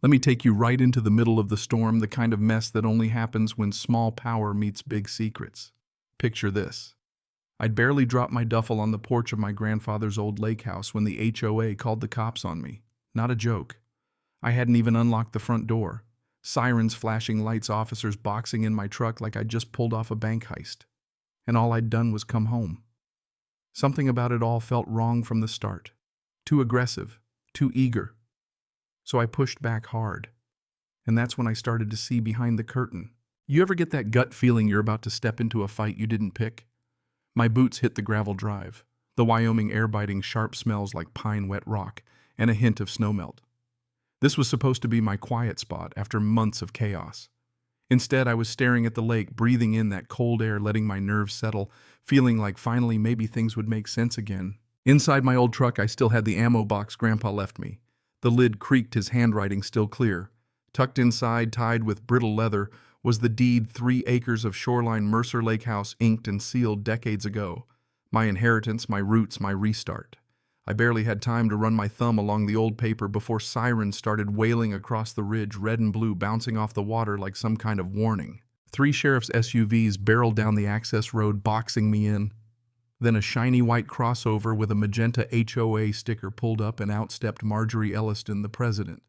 Let me take you right into the middle of the storm, the kind of mess that only happens when small power meets big secrets. Picture this. I'd barely dropped my duffel on the porch of my grandfather's old lake house when the HOA called the cops on me. Not a joke. I hadn't even unlocked the front door. Sirens flashing lights, officers boxing in my truck like I'd just pulled off a bank heist. And all I'd done was come home. Something about it all felt wrong from the start. Too aggressive, too eager. So I pushed back hard. And that's when I started to see behind the curtain. You ever get that gut feeling you're about to step into a fight you didn't pick? My boots hit the gravel drive. The Wyoming air biting sharp smells like pine wet rock and a hint of snowmelt. This was supposed to be my quiet spot after months of chaos. Instead, I was staring at the lake, breathing in that cold air, letting my nerves settle, feeling like finally maybe things would make sense again. Inside my old truck, I still had the ammo box Grandpa left me. The lid creaked, his handwriting still clear. Tucked inside, tied with brittle leather, was the deed, 3 acres of shoreline Mercer Lake House, inked and sealed decades ago. My inheritance, my roots, my restart. I barely had time to run my thumb along the old paper before sirens started wailing across the ridge, red and blue, bouncing off the water like some kind of warning. 3 sheriff's SUVs barreled down the access road, boxing me in. Then a shiny white crossover with a magenta HOA sticker pulled up, and out stepped Marjorie Elliston, the president.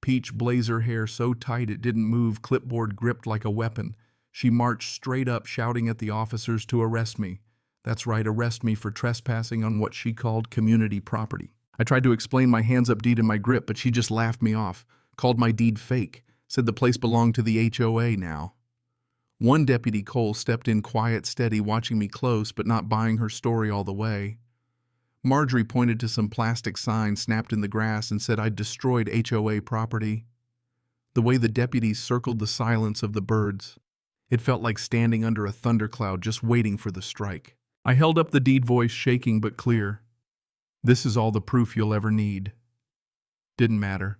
Peach blazer hair so tight it didn't move, clipboard gripped like a weapon. She marched straight up, shouting at the officers to arrest me. That's right, arrest me for trespassing on what she called community property. I tried to explain my hands-up deed in my grip, but she just laughed me off, called my deed fake, said the place belonged to the HOA now. One Deputy Cole stepped in quiet, steady, watching me close, but not buying her story all the way. Marjorie pointed to some plastic signs snapped in the grass and said I'd destroyed HOA property. The way the deputies circled the silence of the birds, it felt like standing under a thundercloud just waiting for the strike. I held up the deed, voice shaking but clear. This is all the proof you'll ever need. Didn't matter.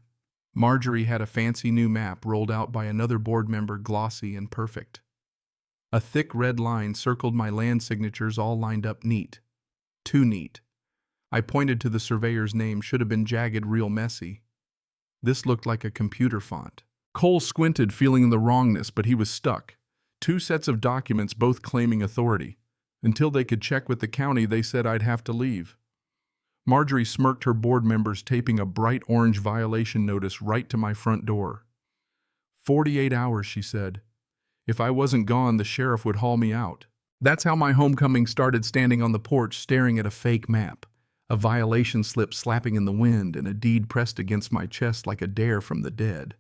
Marjorie had a fancy new map rolled out by another board member, glossy and perfect. A thick red line circled my land signatures, all lined up neat. Too neat. I pointed to the surveyor's name, should have been jagged, real messy. This looked like a computer font. Cole squinted, feeling the wrongness, but he was stuck. 2 sets of documents, both claiming authority. Until they could check with the county, they said I'd have to leave. Marjorie smirked, her board members taping a bright orange violation notice right to my front door. 48 hours, she said. If I wasn't gone, the sheriff would haul me out. That's how my homecoming started, standing on the porch, staring at a fake map. A violation slip slapping in the wind, and a deed pressed against my chest like a dare from the dead.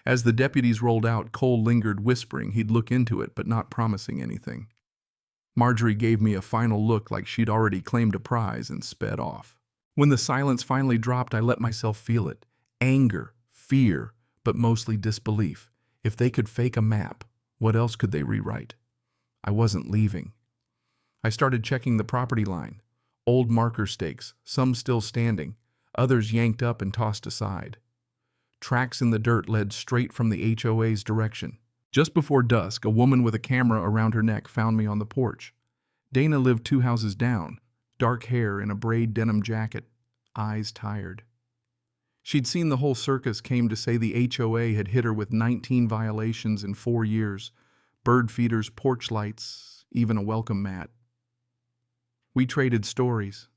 As the deputies rolled out, Cole lingered, whispering he'd look into it, but not promising anything. Marjorie gave me a final look like she'd already claimed a prize and sped off. When the silence finally dropped, I let myself feel it. Anger, fear, but mostly disbelief. If they could fake a map, what else could they rewrite? I wasn't leaving. I started checking the property line. Old marker stakes, some still standing, others yanked up and tossed aside. Tracks in the dirt led straight from the HOA's direction. Just before dusk, a woman with a camera around her neck found me on the porch. Dana lived 2 houses down, dark hair in a braid denim jacket, eyes tired. She'd seen the whole circus, came to say the HOA had hit her with 19 violations in 4 years, bird feeders, porch lights, even a welcome mat. We traded stories.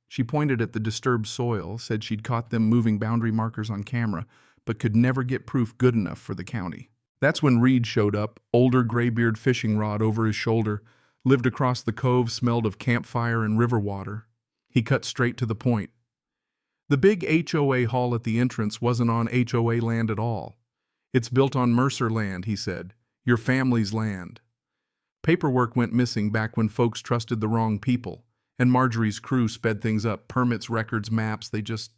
She pointed at the disturbed soil, said she'd caught them moving boundary markers on camera, but could never get proof good enough for the county. That's when Reed showed up, older graybeard, fishing rod over his shoulder, lived across the cove, smelled of campfire and river water. He cut straight to the point. The big HOA hall at the entrance wasn't on HOA land at all. It's built on Mercer land, he said, your family's land. Paperwork went missing back when folks trusted the wrong people, and Marjorie's crew sped things up, permits, records, maps, they just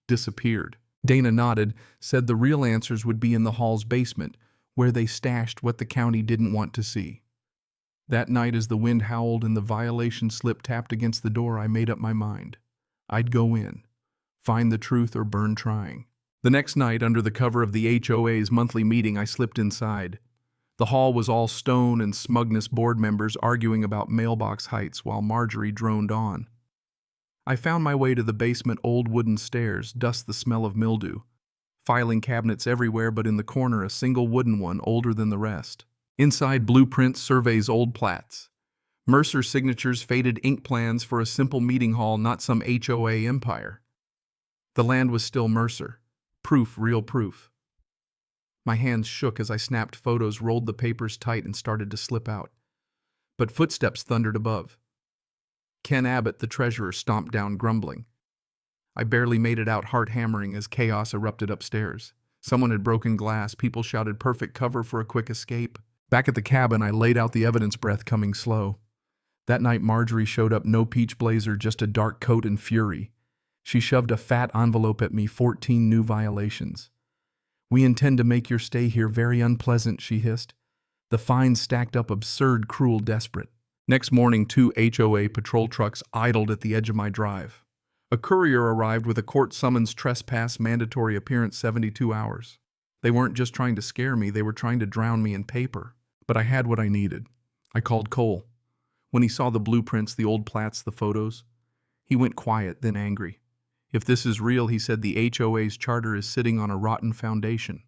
disappeared. Dana nodded, said the real answers would be in the hall's basement, where they stashed what the county didn't want to see. That night, as the wind howled and the violation slip tapped against the door, I made up my mind. I'd go in, find the truth or burn trying. The next night, under the cover of the HOA's monthly meeting, I slipped inside. The hall was all stone and smugness, board members arguing about mailbox heights while Marjorie droned on. I found my way to the basement, old wooden stairs, dust, the smell of mildew. filing cabinets everywhere, but in the corner a single wooden one older than the rest. Inside, blueprints, surveys, old plats. Mercer signatures, faded ink plans for a simple meeting hall, not some HOA empire. The land was still Mercer. Proof, real proof. My hands shook as I snapped photos, rolled the papers tight, and started to slip out. But footsteps thundered above. Ken Abbott, the treasurer, stomped down, grumbling. I barely made it out, heart hammering, as chaos erupted upstairs. Someone had broken glass. People shouted, "Perfect cover for a quick escape." Back at the cabin, I laid out the evidence, breath coming slow. That night, Marjorie showed up, no peach blazer, just a dark coat and fury. She shoved a fat envelope at me, 14 new violations. "We intend to make your stay here very unpleasant," she hissed. The fines stacked up, absurd, cruel, desperate. Next morning, 2 HOA patrol trucks idled at the edge of my drive. A courier arrived with a court summons, trespass, mandatory appearance, 72 hours. They weren't just trying to scare me, they were trying to drown me in paper. But I had what I needed. I called Cole. When he saw the blueprints, the old plats, the photos, he went quiet, then angry. "If this is real," he said, "the HOA's charter is sitting on a rotten foundation."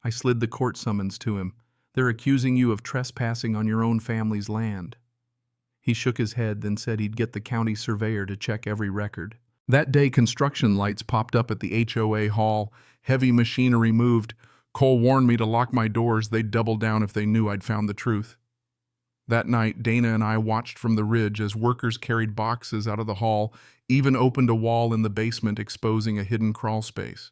I slid the court summons to him. "They're accusing you of trespassing on your own family's land." He shook his head, then said he'd get the county surveyor to check every record. That day, construction lights popped up at the HOA hall. Heavy machinery moved. Cole warned me to lock my doors. They'd double down if they knew I'd found the truth. That night, Dana and I watched from the ridge as workers carried boxes out of the hall, even opened a wall in the basement, exposing a hidden crawl space.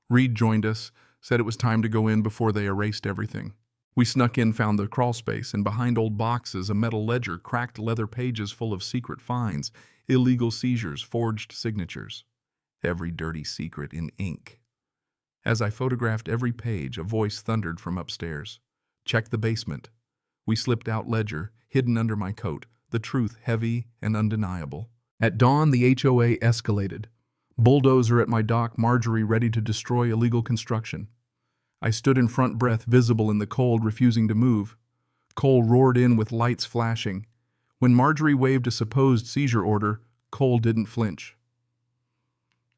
Reed joined us, said it was time to go in before they erased everything. We snuck in, found the crawl space, and behind old boxes, a metal ledger, cracked leather pages full of secret fines, illegal seizures, forged signatures. Every dirty secret in ink. As I photographed every page, a voice thundered from upstairs. "Check the basement." We slipped out, ledger hidden under my coat, the truth heavy and undeniable. At dawn, the HOA escalated. Bulldozer at my dock, Marjorie ready to destroy illegal construction. I stood in front, breath visible in the cold, refusing to move. Cole roared in with lights flashing. When Marjorie waved a supposed seizure order, Cole didn't flinch.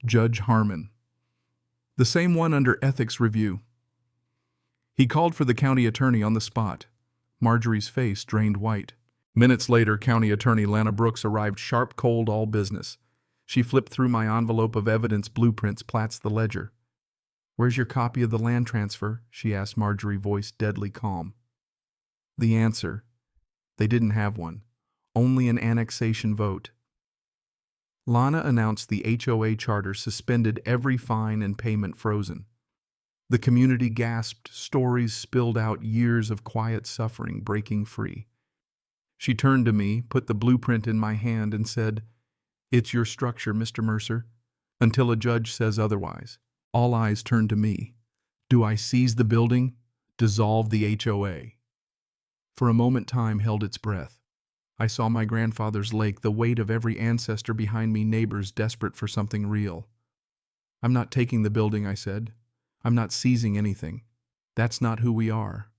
Judge Harmon. The same one under ethics review. He called for the county attorney on the spot. Marjorie's face drained white. Minutes later, County Attorney Lana Brooks arrived, sharp, cold, all business. She flipped through my envelope of evidence, blueprints, plats, the ledger. "Where's your copy of the land transfer?" she asked, Marjorie, voice deadly calm. The answer: they didn't have one. Only an annexation vote. Lana announced the HOA charter suspended, every fine and payment frozen. The community gasped, stories spilled out, years of quiet suffering breaking free. She turned to me, put the blueprint in my hand, and said, "It's your structure, Mr. Mercer, until a judge says otherwise." All eyes turned to me. Do I seize the building? Dissolve the HOA? For a moment, time held its breath. I saw my grandfather's lake, the weight of every ancestor behind me, neighbors desperate for something real. "I'm not taking the building," I said. "I'm not seizing anything. That's not who we are."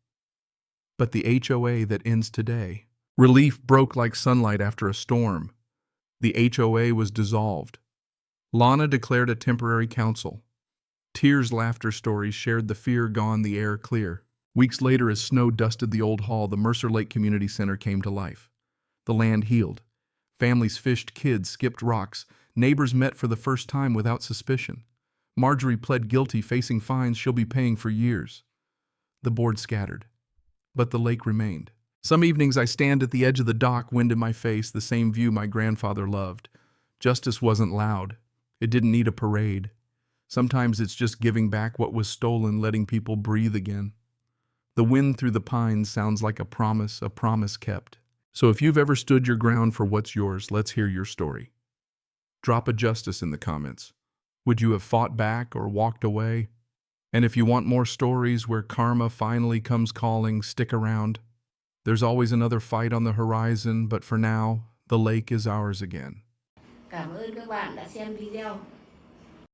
But the HOA that ends today. Relief broke like sunlight after a storm. The HOA was dissolved. Lana declared a temporary council. Tears, laughter, stories shared, the fear gone, the air clear. Weeks later, as snow dusted the old hall, the Mercer Lake Community Center came to life. The land healed. Families fished, kids skipped rocks. Neighbors met for the first time without suspicion. Marjorie pled guilty, facing fines she'll be paying for years. The board scattered, but the lake remained. Some evenings I stand at the edge of the dock, wind in my face, the same view my grandfather loved. Justice wasn't loud. It didn't need a parade. Sometimes it's just giving back what was stolen, letting people breathe again. The wind through the pines sounds like a promise kept. So if you've ever stood your ground for what's yours, let's hear your story. Drop a justice in the comments. Would you have fought back or walked away? And if you want more stories where karma finally comes calling, stick around. There's always another fight on the horizon, but for now, the lake is ours again. Cảm ơn các bạn đã xem video.